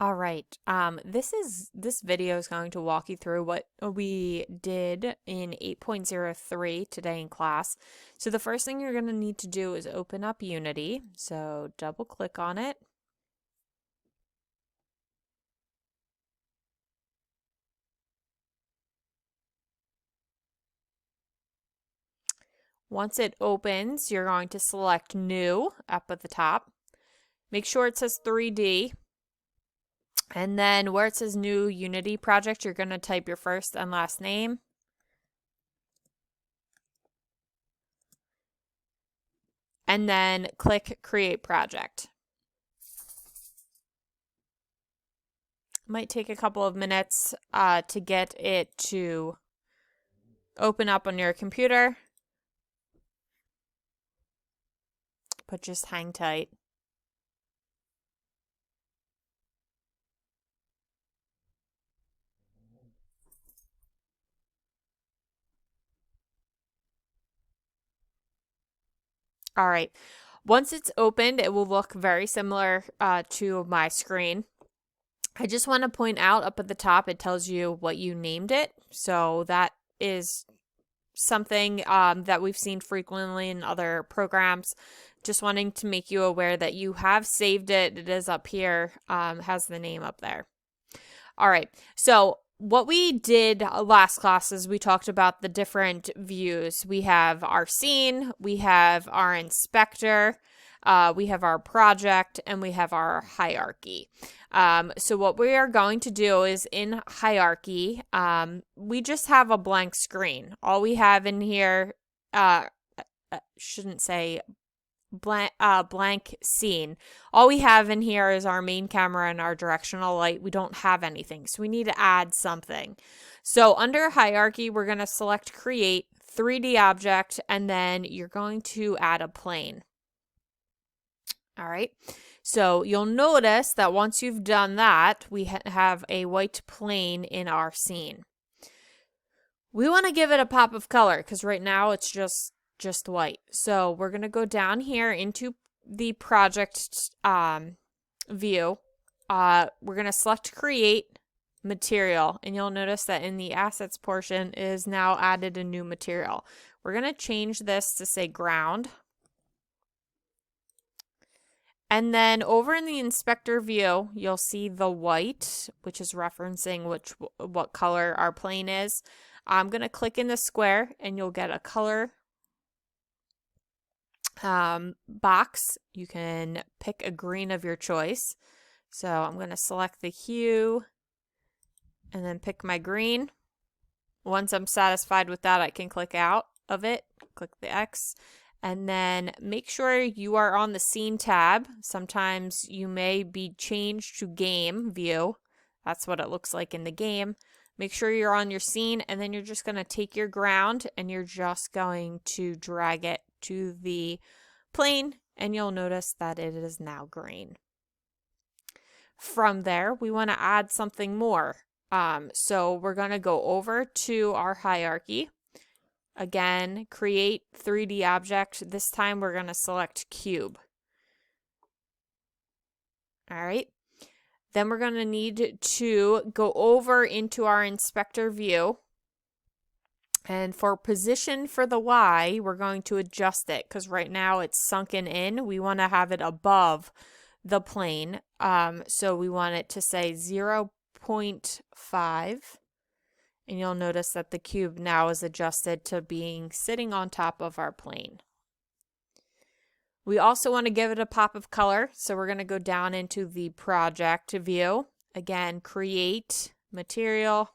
All right. This video is going to walk you through what we did in 8.03 today in class. So the first thing you're going to need to do is open up Unity. So double click on it. Once it opens, you're going to select New up at the top. Make sure it says 3D. And then where it says New Unity Project, you're going to type your first and last name. And then click Create Project. Might take a couple of minutes to get it to open up on your computer. But just hang tight. All right. Once it's opened, it will look very similar to my screen. I just want to point out up at the top, it tells you what you named it. So that is something that we've seen frequently in other programs. Just wanting to make you aware that you have saved it. It is up here, has the name up there. All right. So what we did last class is we talked about the different views. We have our scene, we have our inspector, we have our project, and we have our hierarchy. So what we are going to do is in hierarchy, we just have a blank screen. All we have in here, shouldn't say blank scene. All we have in here is our main camera and our directional light. We don't have anything, so we need to add something. So under hierarchy, we're going to select create 3D object, and then you're going to add a plane. All right. So you'll notice that once you've done that, we have a white plane in our scene. We want to give it a pop of color because right now it's just white. So we're going to go down here into the project view. We're going to select create material, and you'll notice that in the assets portion is now added a new material. We're going to change this to say ground. And then over in the inspector view, you'll see the white, which is referencing what color our plane is. I'm going to click in the square and you'll get a color box. You can pick a green of your choice. So I'm going to select the hue and then pick my green. Once I'm satisfied with that, I can click out of it, click the X, and then make sure you are on the scene tab. Sometimes you may be changed to game view. That's what it looks like in the game. Make sure you're on your scene, and then you're just going to take your ground and you're just going to drag it to the plane, and you'll notice that it is now green. From there, we want to add something more. So we're going to go over to our hierarchy. Again, create 3D object. This time we're going to select cube. All right. Then we're going to need to go over into our inspector view. And for position for the Y, we're going to adjust it because right now it's sunken in. We want to have it above the plane. So we want it to say 0.5. And you'll notice that the cube now is adjusted to being sitting on top of our plane. We also want to give it a pop of color. So we're going to go down into the project view. Again, create material.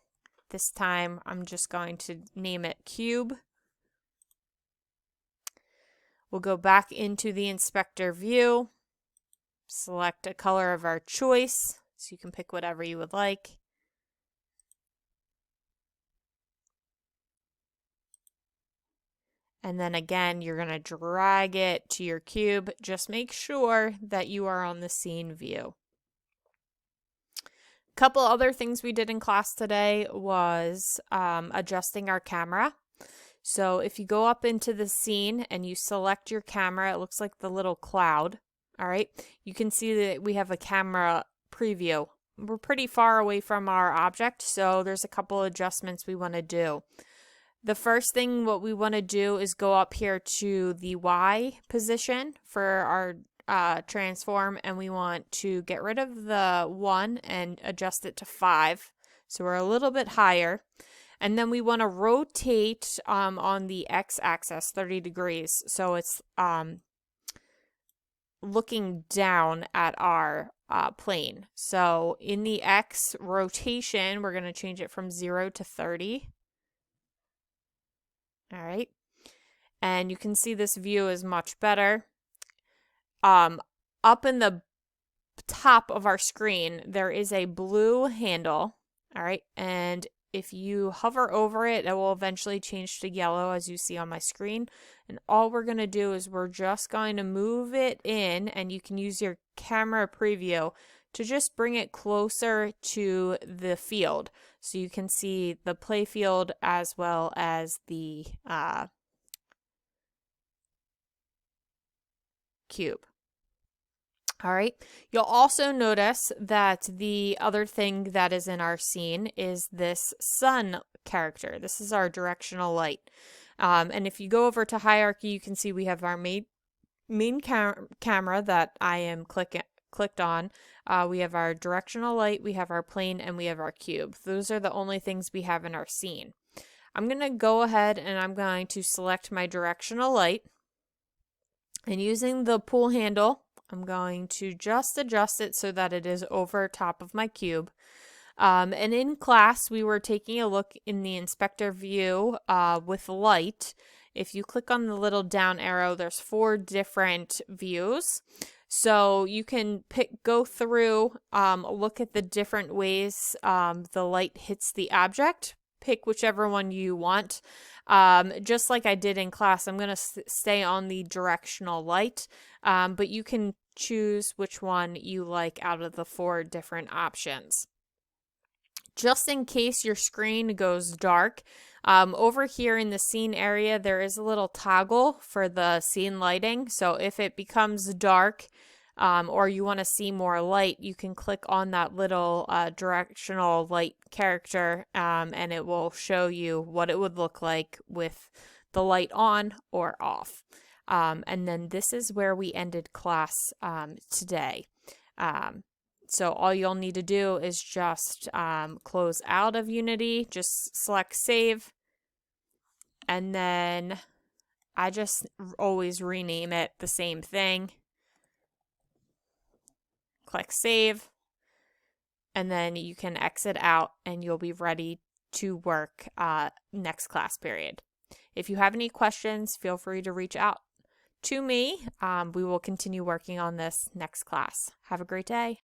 This time I'm just going to name it cube. We'll go back into the inspector view. Select a color of our choice. So you can pick whatever you would like. And then again, you're going to drag it to your cube. Just make sure that you are on the scene view. A couple other things we did in class today was adjusting our camera. So if you go up into the scene and you select your camera, it looks like the little cloud. All right. You can see that we have a camera preview we're pretty far away from our object, so there's a couple adjustments we want to do. The first thing what we want to do is go up here to the Y position for our transform, and we want to get rid of the 1 and adjust it to 5. So we're a little bit higher. And then we want to rotate on the x-axis 30 degrees. So it's looking down at our plane. So in the x rotation, we're going to change it from 0 to 30. All right. And you can see this view is much better. Up in the top of our screen, there is a blue handle. All right. And if you hover over it, it will eventually change to yellow, as you see on my screen. And all we're going to do is we're just going to move it in, and you can use your camera preview to just bring it closer to the field. So you can see the play field as well as the cube. All right. You'll also notice that the other thing that is in our scene is this sun character. This is our directional light. And if you go over to hierarchy, you can see we have our main camera that I am clicked on. We have our directional light, we have our plane, and we have our cube. Those are the only things we have in our scene. I'm going to go ahead and I'm going to select my directional light. And using the pull handle, I'm going to just adjust it so that it is over top of my cube. And in class, we were taking a look in the inspector view with light. If you click on the little down arrow, there's 4 different views. So you can go through, look at the different ways the light hits the object. Pick whichever one you want. Just like I did in class, I'm going to stay on the directional light, but you can choose which one you like out of the 4 different options. Just in case your screen goes dark, over here in the scene area, there is a little toggle for the scene lighting. So if it becomes dark, or you want to see more light, you can click on that little directional light character, and it will show you what it would look like with the light on or off. And then this is where we ended class today. So all you'll need to do is just close out of Unity, just select save, and then I just always rename it the same thing. Click save, and then you can exit out and you'll be ready to work next class period. If you have any questions, feel free to reach out to me. We will continue working on this next class. Have a great day.